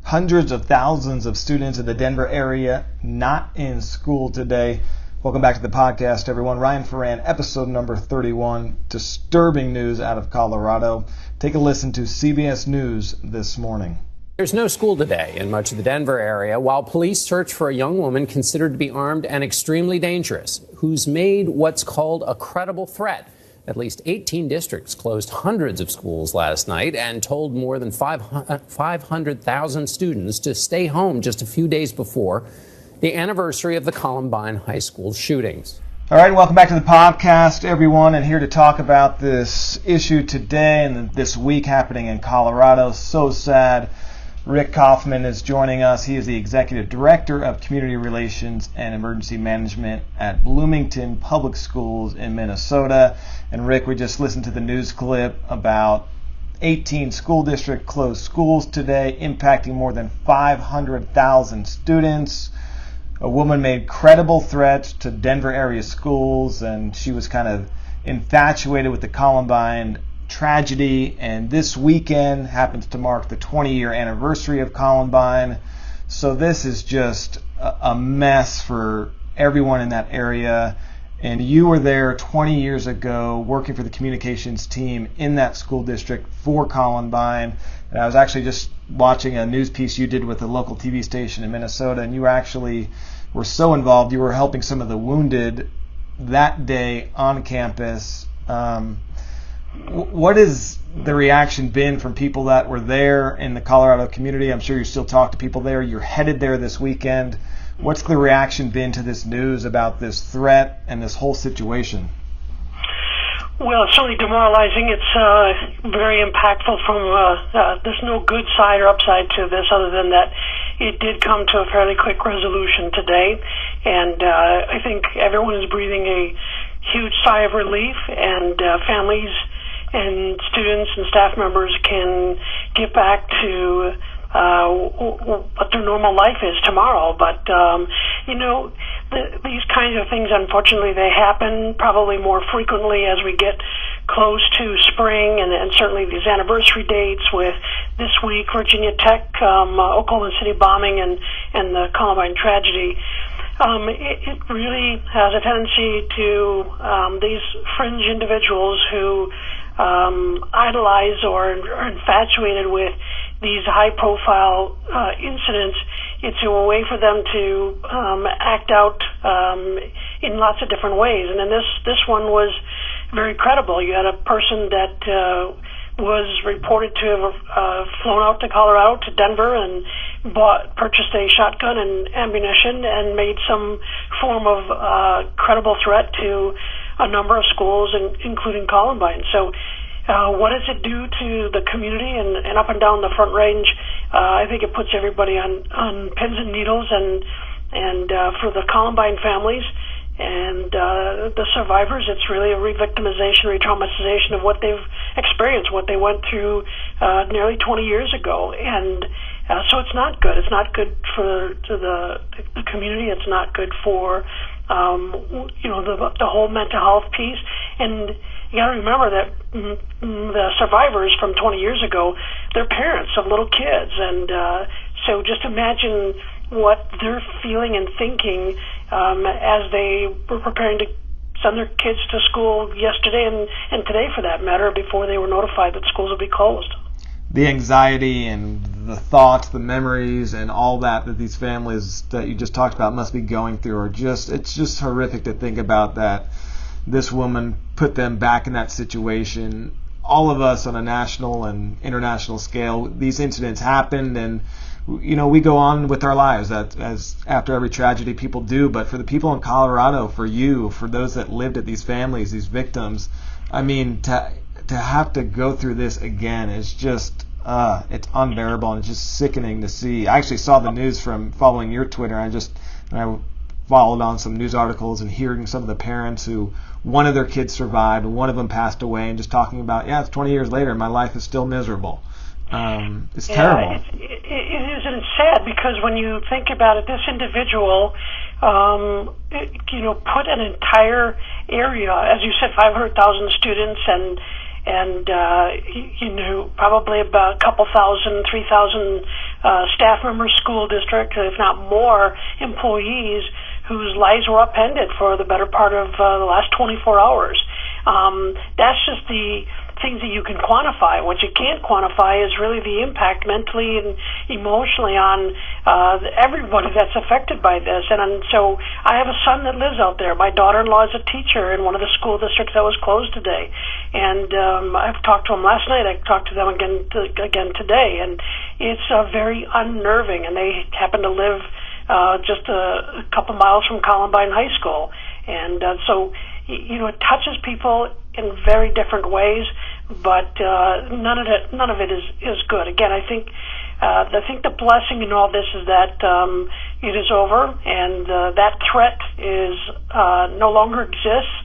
Hundreds of thousands of students in the Denver area not in school today. Welcome back to the podcast, everyone. Ryan Ferran, episode number 31. Disturbing news out of Colorado. Take a listen to CBS News this morning. There's no school today in much of the Denver area while police search for a young woman considered to be armed and extremely dangerous, who's made what's called a credible threat. At least 18 districts closed hundreds of schools last night and told more than 500,000 students to stay home just a few days before the anniversary of the Columbine high school shootings. All right, welcome back to the podcast, everyone, and here to talk about this issue today and this week happening in Colorado. So sad. Rick Kaufman is joining us. He is the Executive Director of Community Relations and Emergency Management at Bloomington Public Schools in Minnesota. And Rick, we just listened to the news clip about 18 school districts closed schools today, impacting more than 500,000 students. A woman made credible threats to Denver area schools, and she was kind of infatuated with the Columbine tragedy, and this weekend happens to mark the 20-year anniversary of Columbine. So this is just a mess for everyone in that area. And you were there 20 years ago working for the communications team in that school district for Columbine. And I was actually just watching a news piece you did with a local TV station in Minnesota, and you actually were so involved. You were helping some of the wounded that day on campus. What has the reaction been from people that were there in the Colorado community? I'm sure you still talk to people there. You're headed there this weekend. What's the reaction been to this news about this threat and this whole situation? Well, it's certainly demoralizing. It's very impactful from there's no good side or upside to this other than that it did come to a fairly quick resolution today. And I think everyone is breathing a huge sigh of relief, and families and students and staff members can get back to what their normal life is tomorrow. But, these kinds of things, unfortunately, they happen probably more frequently as we get close to spring, and certainly these anniversary dates with this week, Virginia Tech, Oklahoma City bombing, and the Columbine tragedy. It really has a tendency to these fringe individuals who idolize or are infatuated with these high-profile incidents. It's a way for them to act out in lots of different ways. And then this one was very credible. You had a person that was reported to have flown out to Colorado, to Denver, and purchased a shotgun and ammunition and made some form of credible threat to a number of schools, including Columbine. So what does it do to the community and up and down the Front Range? I think it puts everybody on pins and needles, and for the Columbine families and the survivors, it's really a re-victimization, re-traumatization of what they've experienced, what they went through nearly 20 years ago. And so it's not good. It's not good for the community. It's not good for the whole mental health piece. And you got to remember that the survivors from 20 years ago, they're parents of little kids, and so just imagine what they're feeling and thinking as they were preparing to send their kids to school yesterday and today, for that matter, before they were notified that schools would be closed. The anxiety and the thoughts, the memories, and all that these families that you just talked about must be going through it's just horrific to think about, that this woman put them back in that situation. All of us on a national and international scale, these incidents happened, and we go on with our lives as after every tragedy people do. But for the people in Colorado, for you, for those that lived at these families, these victims, I mean, to have to go through this again is just it's unbearable, and it's just sickening to see. I actually saw the news from following your Twitter. I followed on some news articles and hearing some of the parents who one of their kids survived and one of them passed away, and just talking about, it's 20 years later and my life is still miserable. It's terrible. It is, and it's sad, because when you think about it, this individual, put an entire area, as you said, 500,000 students, and probably about a couple thousand, 3,000 staff members, school district, if not more, employees whose lives were upended for the better part of the last 24 hours. That's just the things that you can quantify. What you can't quantify is really the impact mentally and emotionally on everybody that's affected by this. And so I have a son that lives out there. My daughter-in-law is a teacher in one of the school districts that was closed today. And I've talked to them last night. I talked to them again today. And it's very unnerving. And they happen to live just a couple miles from Columbine High School. And so, it touches people in very different ways, but none of it is good. Again, I think the blessing in all this is that it is over, and that threat is no longer exists.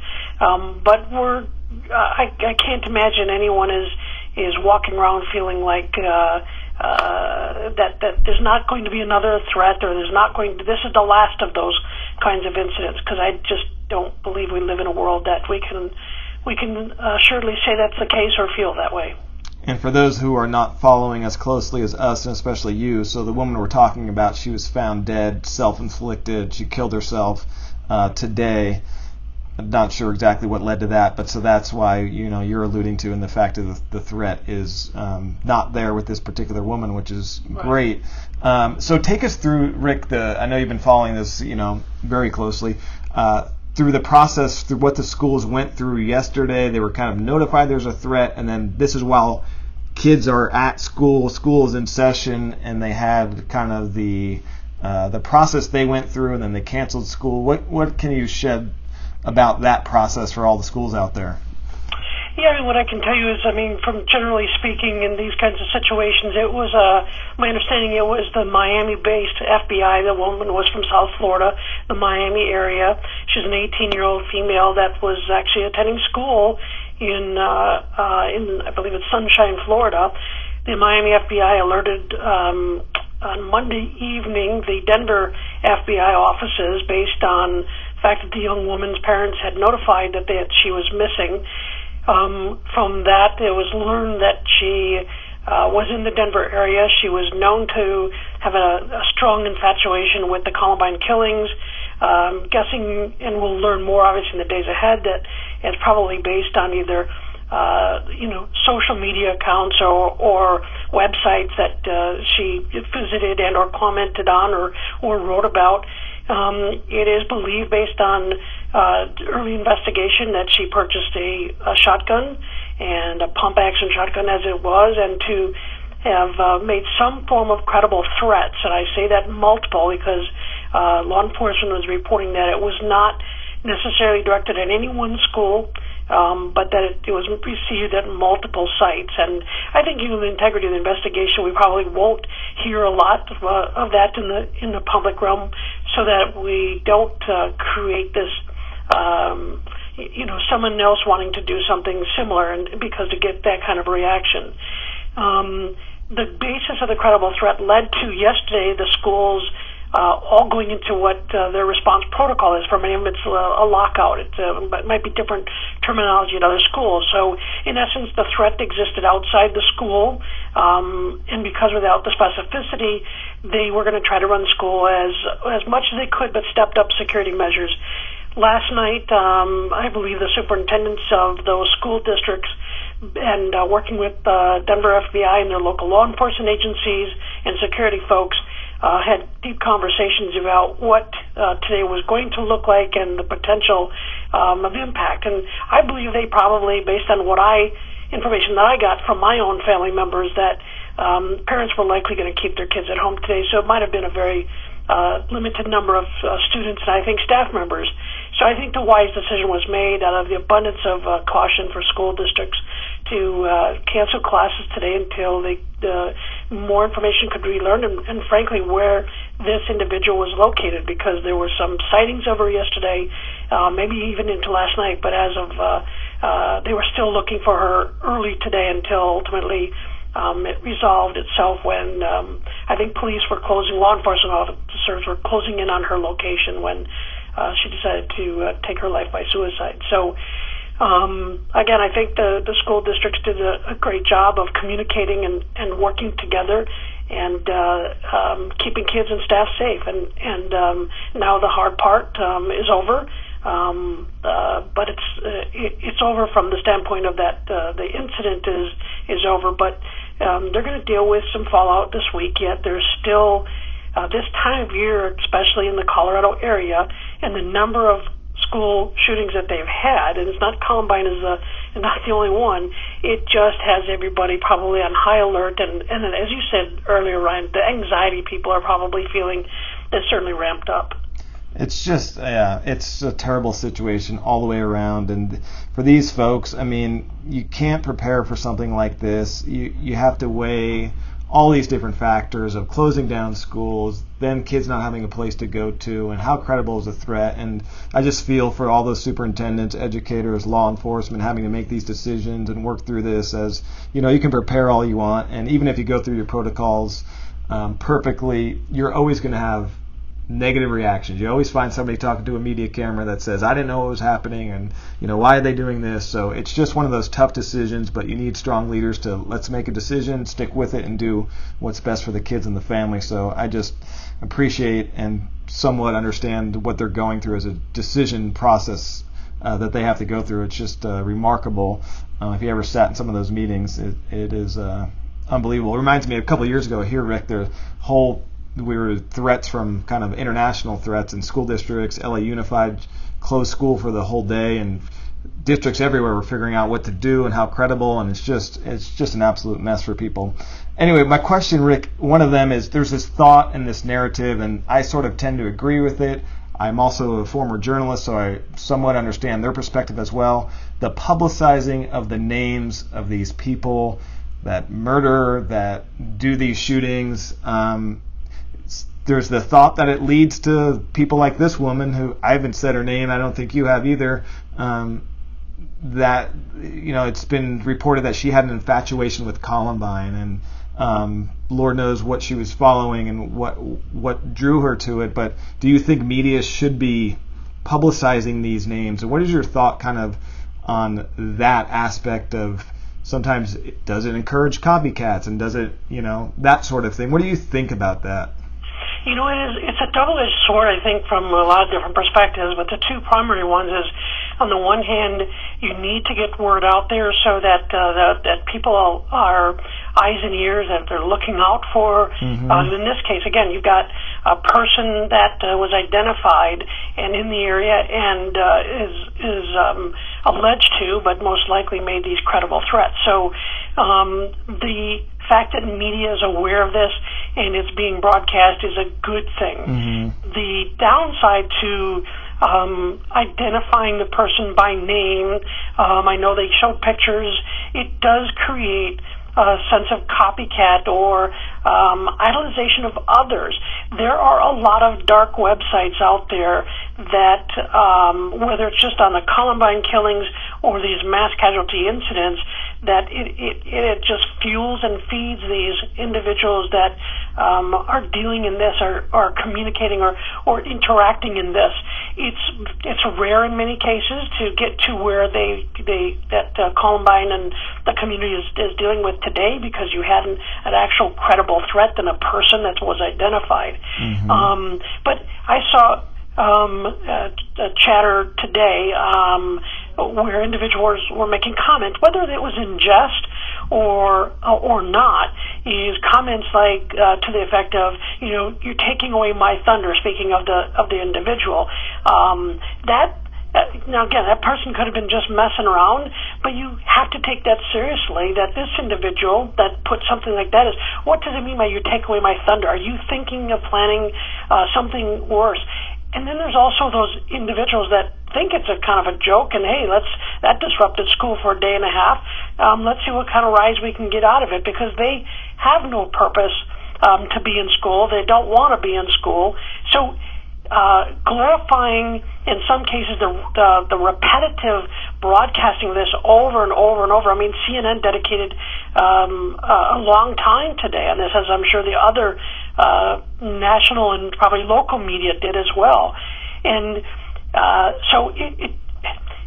But I can't imagine anyone is walking around feeling like that there's not going to be another threat, or this is the last of those kinds of incidents, because I just don't believe we live in a world that we can surely say that's the case or feel that way. And for those who are not following as closely as us, and especially you, so the woman we're talking about, she was found dead, self-inflicted. She killed herself today. I'm not sure exactly what led to that, but so that's why you're alluding to, and the fact that the threat is not there with this particular woman, which is great. So take us through, Rick. I know you've been following this, very closely. Through the process, through what the schools went through yesterday. They were kind of notified there's a threat, and then this is while kids are at school is in session, and they had kind of the process they went through, and then they canceled school. What can you shed about that process for all the schools out there? Yeah, what I can tell you is, from generally speaking in these kinds of situations, it was, my understanding, it was the Miami-based FBI. The woman was from South Florida, the Miami area. She's an 18-year-old female that was actually attending school in I believe it's Sunshine, Florida. The Miami FBI alerted on Monday evening the Denver FBI offices based on the fact that the young woman's parents had notified that she was missing. From that, it was learned that she was in the Denver area. She was known to have a strong infatuation with the Columbine killings. Guessing, and we'll learn more obviously in the days ahead, that it's probably based on either social media accounts or websites that she visited and or commented on or wrote about. It is believed, based on early investigation, that she purchased a shotgun, and a pump-action shotgun as it was, and to have made some form of credible threats. And I say that multiple because law enforcement was reporting that it was not necessarily directed at any one school, but that it was received at multiple sites. And I think, the integrity of the investigation, we probably won't hear a lot of that in the public realm, so that we don't create this, someone else wanting to do something similar, and because to get that kind of reaction. The basis of the credible threat led to yesterday the schools all going into what their response protocol is. For many of them, it's a lockout. It might be different terminology at other schools. So, in essence, the threat existed outside the school, and because without the specificity, they were going to try to run the school as much as they could, but stepped up security measures. Last night, I believe the superintendents of those school districts, and working with Denver FBI and their local law enforcement agencies and security folks, had deep conversations about what today was going to look like and the potential of impact. And I believe they probably, based on information that I got from my own family members, that parents were likely going to keep their kids at home today. So it might have been a very limited number of students, and I think staff members. So I think the wise decision was made out of the abundance of caution for school districts to cancel classes today until more information could be learned, and frankly where this individual was located, because there were some sightings of her yesterday, maybe even into last night, but as of they were still looking for her early today until ultimately it resolved itself when I think police were law enforcement officers were closing in on her location when she decided to take her life by suicide. So again, I think the school districts did a great job of communicating and working together keeping kids and staff safe. And now the hard part is over. But it's over from the standpoint of that the incident is over. But they're going to deal with some fallout this week. Yet there's still this time of year, especially in the Colorado area, and the number of school shootings that they've had, and it's not Columbine is not the only one. It just has everybody probably on high alert, and as you said earlier, Ryan, the anxiety people are probably feeling is certainly ramped up. It's just, it's a terrible situation all the way around. And for these folks, I mean, you can't prepare for something like this. You have to weigh all these different factors of closing down schools, then kids not having a place to go to, and how credible is a threat. And I just feel for all those superintendents, educators, law enforcement having to make these decisions and work through this. As you know, you can prepare all you want, and even if you go through your protocols perfectly, you're always going to have negative reactions. You always find somebody talking to a media camera that says, I didn't know what was happening, and why are they doing this? So it's just one of those tough decisions, but you need strong leaders to let's make a decision, stick with it, and do what's best for the kids and the family. So I just appreciate and somewhat understand what they're going through as a decision process that they have to go through. It's just remarkable. If you ever sat in some of those meetings, it is unbelievable. It reminds me of a couple of years ago here, Rick, we were threats from kind of international threats in school districts. LA Unified closed school for the whole day, and districts everywhere were figuring out what to do and how credible, and it's just an absolute mess for people. Anyway, my question, Rick, one of them is there's this thought and this narrative, and I sort of tend to agree with it. I'm also a former journalist, so I somewhat understand their perspective as well. The publicizing of the names of these people that murder, that do these shootings, there's the thought that it leads to people like this woman, who I haven't said her name, I don't think you have either, that it's been reported that she had an infatuation with Columbine, and Lord knows what she was following and what drew her to it. But do you think media should be publicizing these names? And what is your thought kind of on that aspect of sometimes does it encourage copycats, and does it, that sort of thing? What do you think about that? It's a double-edged sword, I think, from a lot of different perspectives, but the two primary ones is, on the one hand, you need to get word out there so that that people are eyes and ears, that they're looking out for. Mm-hmm. In this case, again, you've got a person that was identified and in the area and is alleged to, but most likely made these credible threats. So the fact that media is aware of this and it's being broadcast is a good thing. Mm-hmm. The downside to identifying the person by name, I know they showed pictures, it does create a sense of copycat or idolization of others. There are a lot of dark websites out there that, whether it's just on the Columbine killings or these mass casualty incidents, that it just fuels and feeds these individuals that are dealing in this, or communicating or interacting in this. It's rare in many cases to get to where that Columbine and the community is dealing with today, because you had an actual credible threat than a person that was identified. Mm-hmm. But I saw a chatter today where individuals were making comments, whether it was in jest or not, is comments like to the effect of, you're taking away my thunder, speaking of the individual. Now again, that person could have been just messing around, but you have to take that seriously, that this individual that put something like that is, what does it mean by you take away my thunder? Are you thinking of planning something worse? And then there's also those individuals that think it's a kind of a joke, and hey, that disrupted school for a day and a half. Let's see what kind of rise we can get out of it, because they have no purpose to be in school. They don't want to be in school. So glorifying, in some cases, the repetitive broadcasting of this over and over and over. I mean, CNN dedicated a long time today on this, as I'm sure the other national and probably local media did as well. And so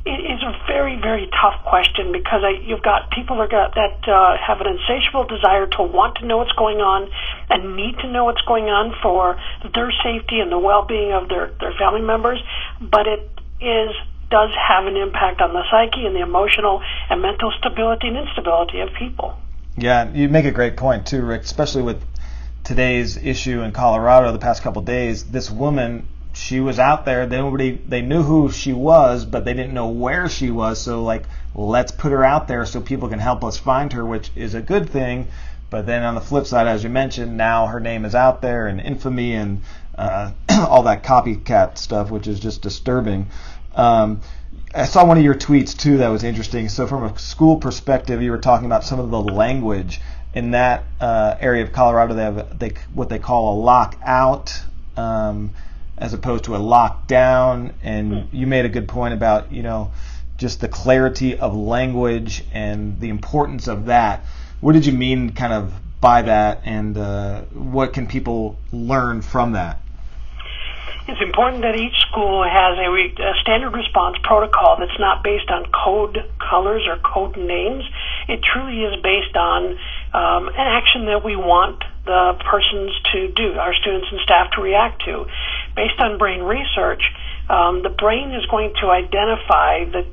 is a very, very tough question, because you've got people that have an insatiable desire to want to know what's going on and need to know what's going on for their safety and the well-being of their family members, but it does have an impact on the psyche and the emotional and mental stability and instability of people. Yeah, you make a great point too, Rick, especially with today's issue in Colorado the past couple of days. This woman, she was out there. They knew who she was, but they didn't know where she was. So, let's put her out there so people can help us find her, which is a good thing. But then on the flip side, as you mentioned, now her name is out there, and infamy and all that copycat stuff, which is just disturbing. I saw one of your tweets too that was interesting. So from a school perspective, you were talking about some of the language in that area of Colorado. They have what they call a lockout, as opposed to a lockdown, and you made a good point about, just the clarity of language and the importance of that. What did you mean kind of by that, and what can people learn from that? It's important that each school has a standard response protocol that's not based on code colors or code names. It truly is based on an action that we want the persons to do, our students and staff to react to. Based on brain research, the brain is going to identify the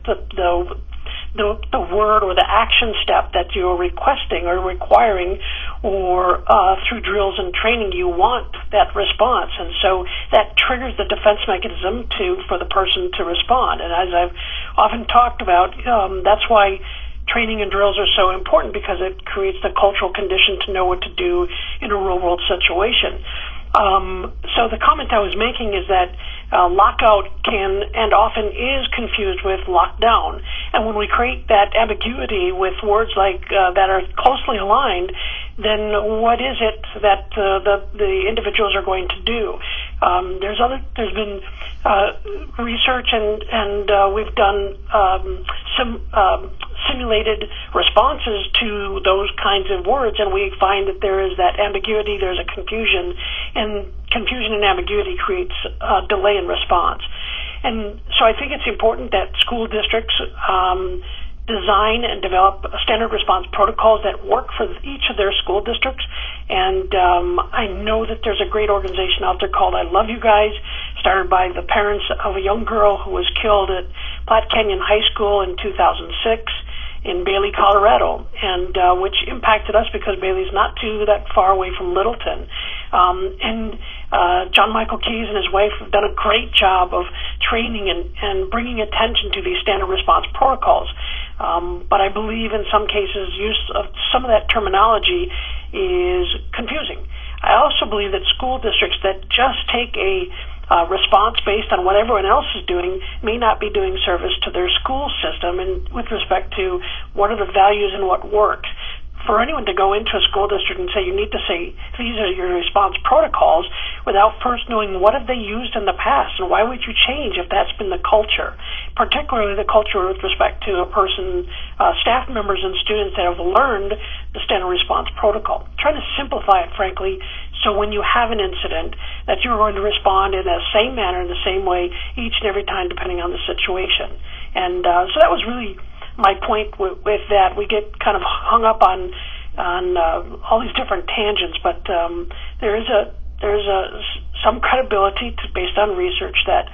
word or the action step that you're requesting or requiring, or through drills and training you want that response, and so that triggers the defense mechanism for the person to respond. And as I've often talked about, that's why training and drills are so important, because it creates the cultural condition to know what to do in a real world situation. So the comment I was making is that lockout can and often is confused with lockdown. And when we create that ambiguity with words like that are closely aligned, then what is it that the individuals are going to do? There's been research and we've done simulated responses to those kinds of words, and we find that there is that ambiguity, there's a confusion, and confusion and ambiguity creates a delay in response. And so I think it's important that school districts design and develop standard response protocols that work for each of their school districts. And I know that there's a great organization out there called I Love You Guys, started by the parents of a young girl who was killed at Platte Canyon High School in 2006 in Bailey, Colorado, and which impacted us because Bailey's not too that far away from Littleton. And John Michael Keyes and his wife have done a great job of training and bringing attention to these standard response protocols. But I believe in some cases use of some of that terminology is confusing. I also believe that school districts that just take a response based on what everyone else is doing may not be doing service to their school system, and with respect to what are the values and what works. For anyone to go into a school district and say you need to say these are your response protocols without first knowing what have they used in the past and why would you change if that's been the culture, particularly the culture with respect to a person, staff members and students that have learned the standard response protocol. Trying to simplify it, frankly, so when you have an incident that you're going to respond in the same manner, in the same way each and every time depending on the situation. And so that was really my point with that. We get kind of hung up on all these different tangents, but there is some credibility based on research that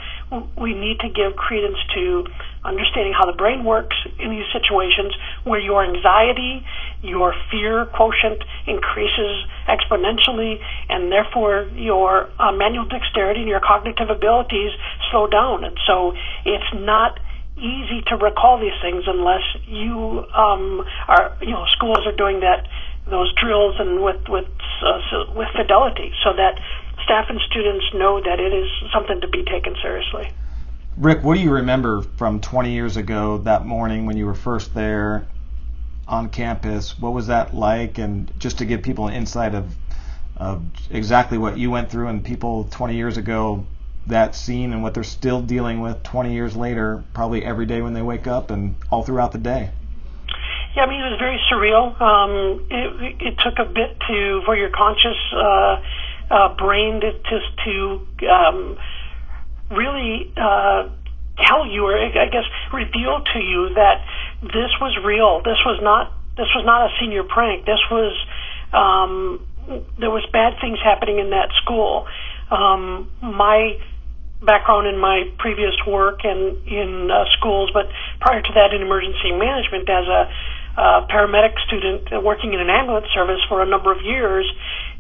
we need to give credence to understanding how the brain works in these situations where your anxiety, your fear quotient increases exponentially, and therefore your manual dexterity and your cognitive abilities slow down. And so it's not easy to recall these things unless you schools are doing those drills and with fidelity, so that staff and students know that it is something to be taken seriously. Rick, what do you remember from 20 years ago, that morning when you were first there on campus? What was that like? And just to give people an insight of exactly what you went through, and people 20 years ago, that scene and what they're still dealing with 20 years later, probably every day when they wake up and all throughout the day. Yeah, I mean, it was very surreal. It took a bit for your conscious brain to really tell you, or I guess reveal to you, that this was real. This was not a senior prank. This was there was bad things happening in that school. My background in my previous work and in schools, but prior to that in emergency management as a paramedic student working in an ambulance service for a number of years.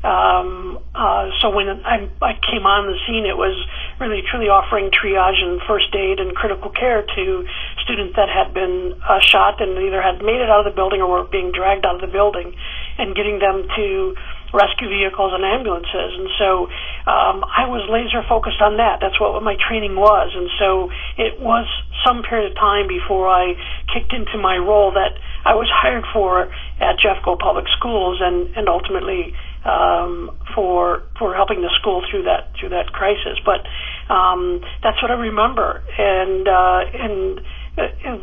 So when I came on the scene, it was really truly offering triage and first aid and critical care to students that had been shot and either had made it out of the building or were being dragged out of the building, and getting them to rescue vehicles and ambulances. And so I was laser focused on that. That's what my training was. And so it was some period of time before I kicked into my role that I was hired for at Jeffco Public Schools, and ultimately for helping the school through that crisis. But that's what I remember. And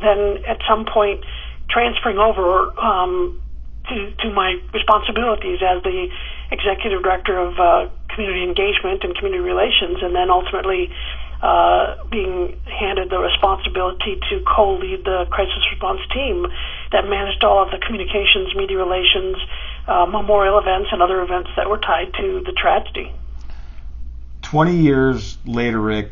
then at some point transferring over to my responsibilities as the executive director of community engagement and community relations, and then ultimately being handed the responsibility to co-lead the crisis response team that managed all of the communications, media relations, memorial events, and other events that were tied to the tragedy. 20 years later, Rick,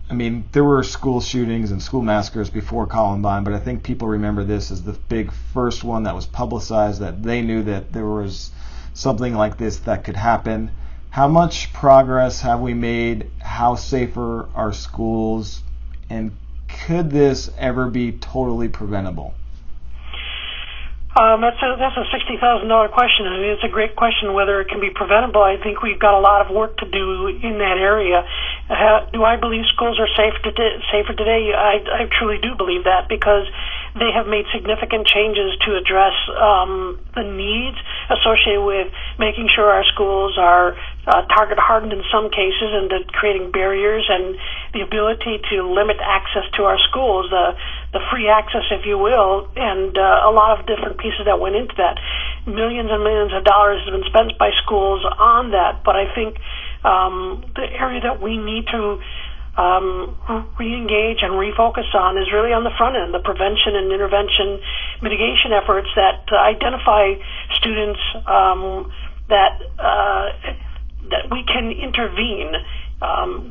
I mean, there were school shootings and school massacres before Columbine, but I think people remember this as the big first one that was publicized, that they knew that there was something like this that could happen. How much progress have we made? How safer are schools? And could this ever be totally preventable? That's a $60,000 question. I mean, it's a great question whether it can be preventable. I think we've got a lot of work to do in that area. Do I believe schools are safer today? I truly do believe that, because they have made significant changes to address the needs associated with making sure our schools are target hardened in some cases, and creating barriers and the ability to limit access to our schools, the free access, if you will, and a lot of different pieces that went into that. Millions and millions of dollars have been spent by schools on that, but I think the area that we need to re-engage and refocus on is really on the front end, the prevention and intervention mitigation efforts that identify students that we can intervene.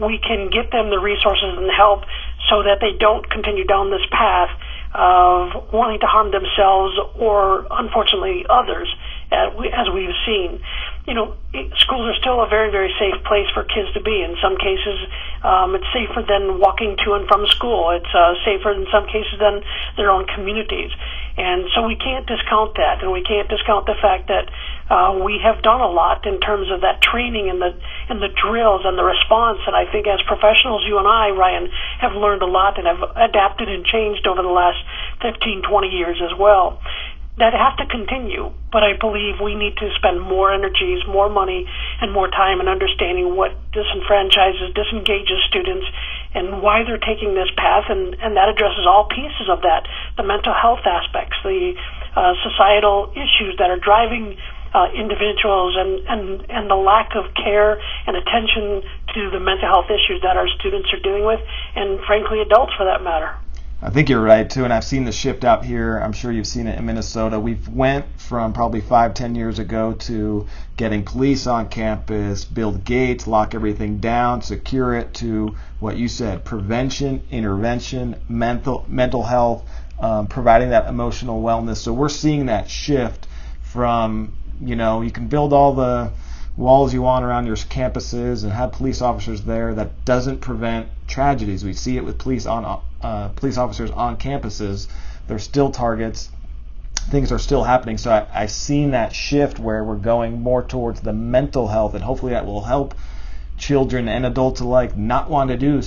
We can get them the resources and help so that they don't continue down this path of wanting to harm themselves or, unfortunately, others, as we've seen. You know, schools are still a very, very safe place for kids to be. In some cases, it's safer than walking to and from school. It's safer in some cases than their own communities. And so we can't discount that, and we can't discount the fact that we have done a lot in terms of that training and the drills and the response. And I think as professionals, you and I, Ryan, have learned a lot and have adapted and changed over the last 15, 20 years as well. That have to continue, but I believe we need to spend more energies, more money, and more time in understanding what disengages students and why they're taking this path, and that addresses all pieces of that, the mental health aspects, the societal issues that are driving individuals, and the lack of care and attention to the mental health issues that our students are dealing with, and frankly adults for that matter. I think you're right, too, and I've seen the shift out here. I'm sure you've seen it in Minnesota. We've went from probably 5-10 years ago to getting police on campus, build gates, lock everything down, secure it, to what you said, prevention, intervention, mental health, providing that emotional wellness. So we're seeing that shift from, you can build all the walls you want around your campuses and have police officers there. That doesn't prevent tragedies. We see it with police officers on campuses. They're still targets. Things are still happening. So I've seen that shift where we're going more towards the mental health, and hopefully that will help children and adults alike not want to do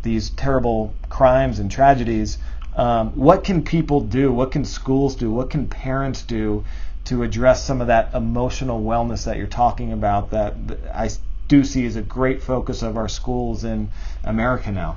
these terrible crimes and tragedies. What can people do? What can schools do? What can parents do to address some of that emotional wellness that you're talking about, that I do see as a great focus of our schools in America now?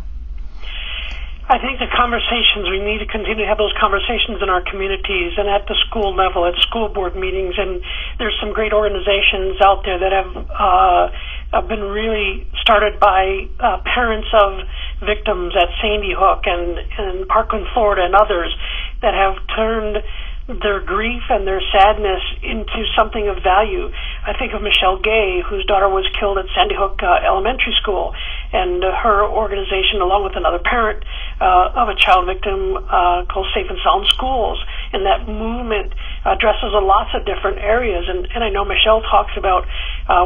I think the conversations, we need to continue to have those conversations in our communities and at the school level, at school board meetings. And there's some great organizations out there that have been really started by parents of victims at Sandy Hook and Parkland, Florida, and others that have turned their grief and their sadness into something of value. I think of Michelle Gay, whose daughter was killed at Sandy Hook Elementary School, and her organization, along with another parent of a child victim, called Safe and Sound Schools. And that movement addresses lots of different areas. And I know Michelle talks about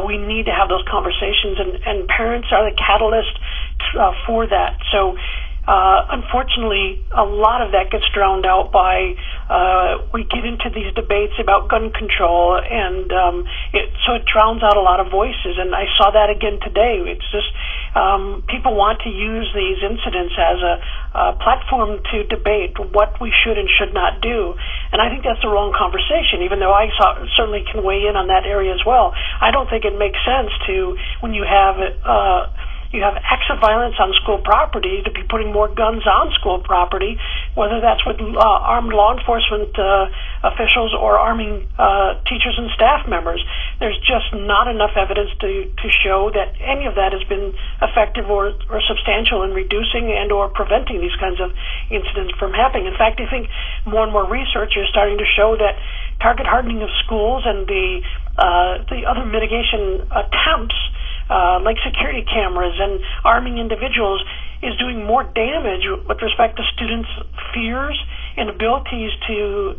we need to have those conversations, and parents are the catalyst for that. So unfortunately, a lot of that gets drowned out by we get into these debates about gun control, and so it drowns out a lot of voices. And I saw that again today. It's just people want to use these incidents as a platform to debate what we should and should not do. And I think that's the wrong conversation, even though I certainly can weigh in on that area as well. I don't think it makes sense to, when you have acts of violence on school property, to be putting more guns on school property, whether that's with armed law enforcement officials or arming teachers and staff members. There's just not enough evidence to show that any of that has been effective or substantial in reducing and or preventing these kinds of incidents from happening. In fact, I think more and more research is starting to show that target hardening of schools and the other mitigation attempts, like security cameras and arming individuals, is doing more damage with respect to students' fears and abilities to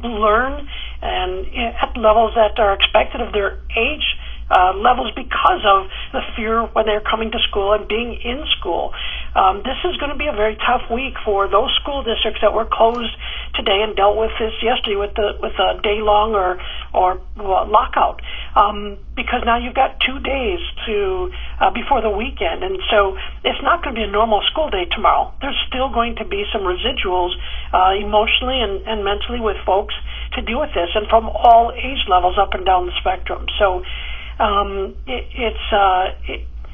learn and at levels that are expected of their age levels, because of the fear when they're coming to school and being in school. This is going to be a very tough week for those school districts that were closed today and dealt with this yesterday with a day-long or lockout, because now you've got 2 days to before the weekend, and so it's not going to be a normal school day tomorrow. There's still going to be some residuals emotionally and mentally with folks to deal with this, and from all age levels up and down the spectrum. So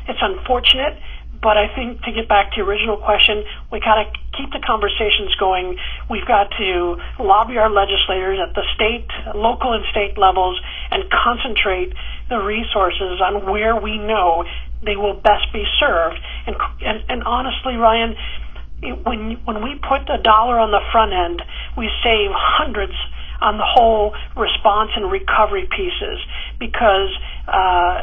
it's unfortunate, but I think, to get back to your original question, we got to keep the conversations going. We've got to lobby our legislators at the state, local, and state levels, and concentrate the resources on where we know they will best be served. And honestly, Ryan, when we put $1 on the front end, we save hundreds on the whole response and recovery pieces, because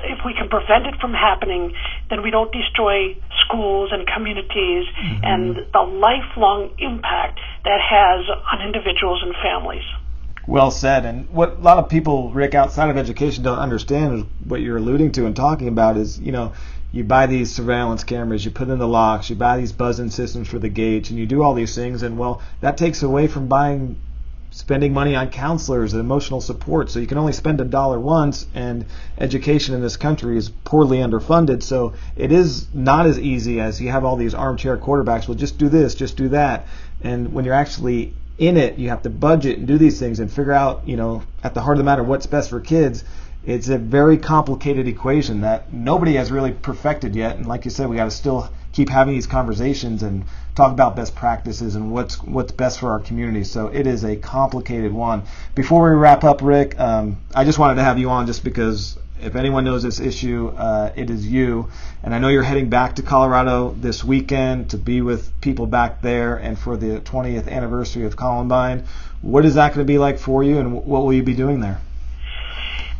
if we can prevent it from happening, then we don't destroy schools and communities and the lifelong impact that has on individuals and families. Well said. And what a lot of people, Rick, outside of education don't understand is what you're alluding to and talking about is, you buy these surveillance cameras, you put in the locks, you buy these buzz-in systems for the gates, and you do all these things, and well, that takes away from spending money on counselors and emotional support. So you can only spend $1 once, and education in this country is poorly underfunded. So it is not as easy as you have all these armchair quarterbacks. Well, just do this, just do that. And when you're actually in it, you have to budget and do these things and figure out, at the heart of the matter, what's best for kids. It's a very complicated equation that nobody has really perfected yet. And like you said, we got to still keep having these conversations and talk about best practices and what's best for our community. So it is a complicated one. Before we wrap up, Rick, I just wanted to have you on just because if anyone knows this issue, it is you. And I know you're heading back to Colorado this weekend to be with people back there and for the 20th anniversary of Columbine. What is that going to be like for you, and what will you be doing there?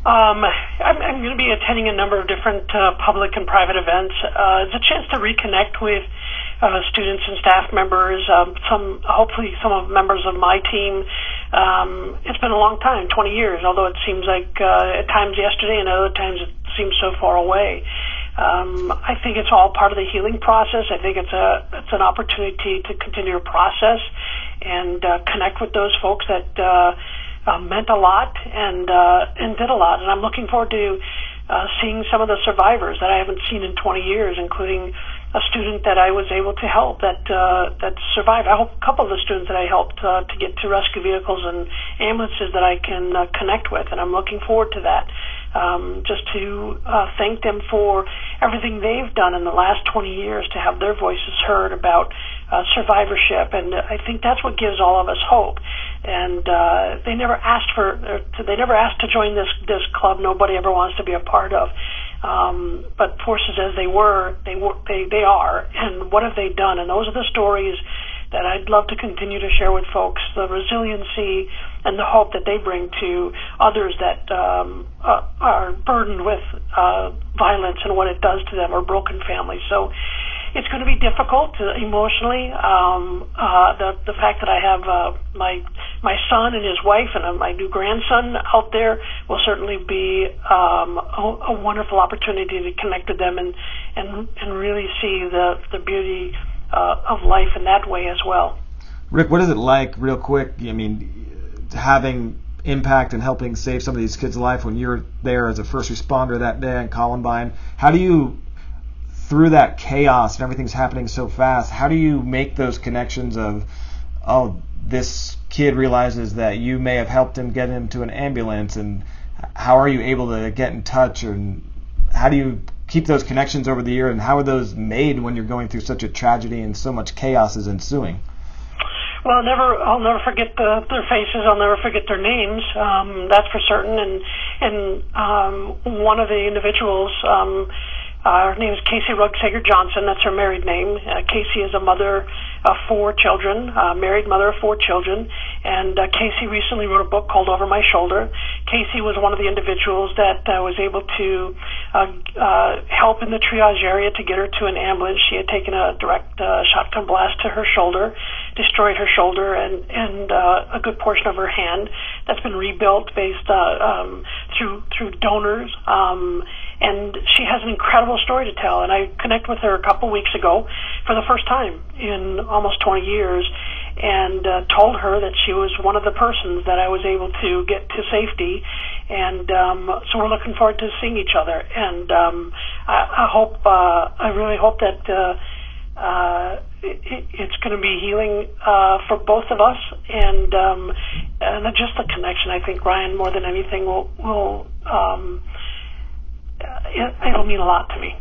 I'm going to be attending a number of different public and private events. It's a chance to reconnect with students and staff members, hopefully some of members of my team. It's been a long time, 20 years, although it seems like at times yesterday and other times it seems so far away. I think it's all part of the healing process. I think it's an opportunity to continue to process and connect with those folks that meant a lot and did a lot. And I'm looking forward to seeing some of the survivors that I haven't seen in 20 years, including a student that I was able to help that survived. I hope a couple of the students that I helped to get to rescue vehicles and ambulances that I can connect with, and I'm looking forward to that. Just to thank them for everything they've done in the last 20 years to have their voices heard about survivorship, and I think that's what gives all of us hope. And they never asked to join this club. Nobody ever wants to be a part of. But forces as they are. And what have they done? And those are the stories that I'd love to continue to share with folks, the resiliency and the hope that they bring to others that are burdened with violence and what it does to them, or broken families. So it's going to be difficult emotionally. The fact that I have my son and his wife and my new grandson out there will certainly be a wonderful opportunity to connect with them and really see the beauty of life in that way as well. Rick, what is it like, real quick, I mean, having impact and helping save some of these kids' life when you're there as a first responder that day in Columbine? How do you, through that chaos and everything's happening so fast, how do you make those connections of, oh, this kid realizes that you may have helped him get him to an ambulance, and how are you able to get in touch, and how do you keep those connections over the year, and how are those made when you're going through such a tragedy and so much chaos is ensuing? Well, I'll never forget their faces. I'll never forget their names. That's for certain. And one of the individuals, her name is Casey Rugsager Johnson. That's her married name. Casey is a mother of 4 children, married mother of 4 children. And Casey recently wrote a book called Over My Shoulder. Casey was one of the individuals that was able to help in the triage area to get her to an ambulance. She had taken a direct shotgun blast to her shoulder, destroyed her shoulder and a good portion of her hand. That's been rebuilt based through donors. And she has an incredible story to tell. And I connected with her a couple weeks ago for the first time in almost 20 years, and told her that she was one of the persons that I was able to get to safety. And so we're looking forward to seeing each other. And I really hope that it's going to be healing for both of us. And just the connection, I think, Ryan, more than anything, will it'll mean a lot to me.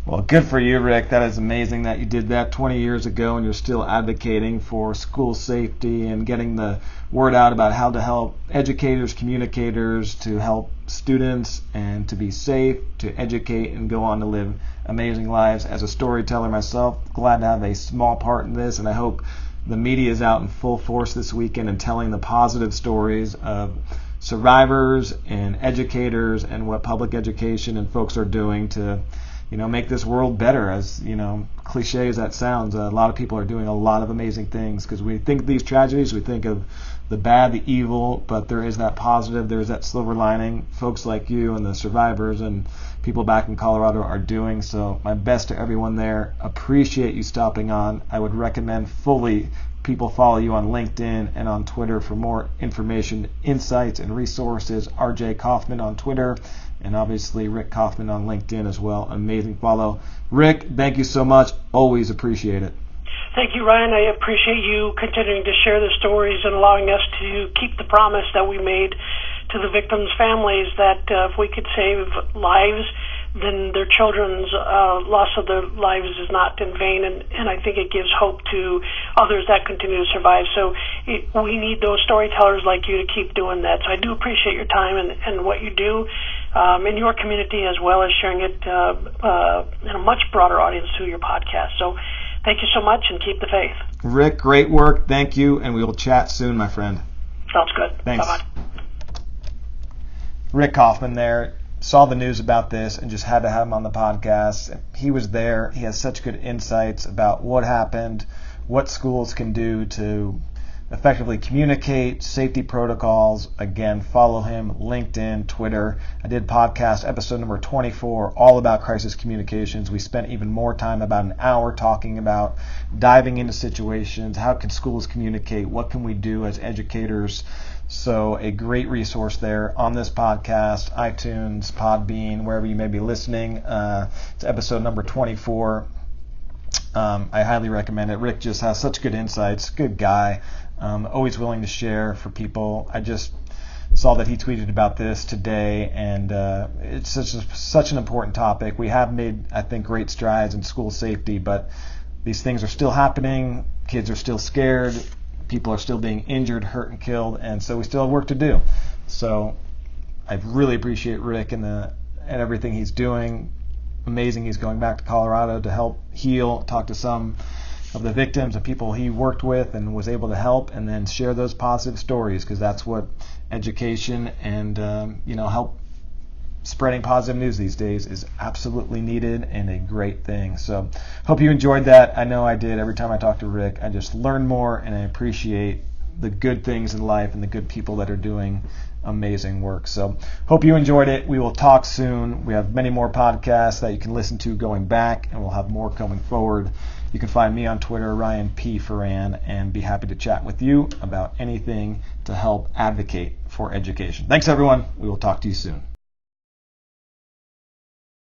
Well, good for you, Rick. That is amazing that you did that 20 years ago, and you're still advocating for school safety and getting the word out about how to help educators, communicators, to help students and to be safe, to educate and go on to live amazing lives. As a storyteller myself, glad to have a small part in this, and I hope the media is out in full force this weekend and telling the positive stories of survivors and educators and what public education and folks are doing to, make this world better. As, cliche as that sounds, a lot of people are doing a lot of amazing things, because we think of these tragedies, we think of the bad, the evil, but there is that positive, there is that silver lining. Folks like you and the survivors and people back in Colorado are doing. So my best to everyone there. Appreciate you stopping on. I would recommend fully people follow you on LinkedIn and on Twitter for more information, insights, and resources. RJ Kaufman on Twitter, and obviously Rick Kaufman on LinkedIn as well. Amazing follow. Rick, thank you so much. Always appreciate it. Thank you, Ryan. I appreciate you continuing to share the stories and allowing us to keep the promise that we made to the victims' families that if we could save lives, then their children's loss of their lives is not in vain, and I think it gives hope to others that continue to survive. So we need those storytellers like you to keep doing that. So I do appreciate your time and what you do in your community, as well as sharing it in a much broader audience through your podcast. So thank you so much, and keep the faith. Rick, great work. Thank you, and we will chat soon, my friend. Sounds good. Thanks. Bye-bye. Rick Kaufman there. Saw the news about this and just had to have him on the podcast. He was there. He has such good insights about what happened, what schools can do to effectively communicate, safety protocols. Again, follow him, LinkedIn, Twitter. I did podcast episode number 24, all about crisis communications. We spent even more time, about an hour, talking about diving into situations. How can schools communicate? What can we do as educators? So a great resource there on this podcast, iTunes, Podbean, wherever you may be listening. It's episode number 24. I highly recommend it. Rick just has such good insights, good guy, always willing to share for people. I just saw that he tweeted about this today, and it's such an important topic. We have made, I think, great strides in school safety, but these things are still happening. Kids are still scared. People are still being injured, hurt, and killed, and so we still have work to do. So I really appreciate Rick and and everything he's doing. Amazing. He's going back to Colorado to help heal, talk to some of the victims and people he worked with and was able to help, and then share those positive stories, because that's what education and help spreading positive news these days is absolutely needed and a great thing. So hope you enjoyed that. I know I did. Every time I talk to Rick, I just learn more, and I appreciate the good things in life and the good people that are doing amazing work. So hope you enjoyed it. We will talk soon. We have many more podcasts that you can listen to going back, and we'll have more coming forward. You can find me on Twitter, Ryan P. Ferran, and be happy to chat with you about anything to help advocate for education. Thanks, everyone. We will talk to you soon.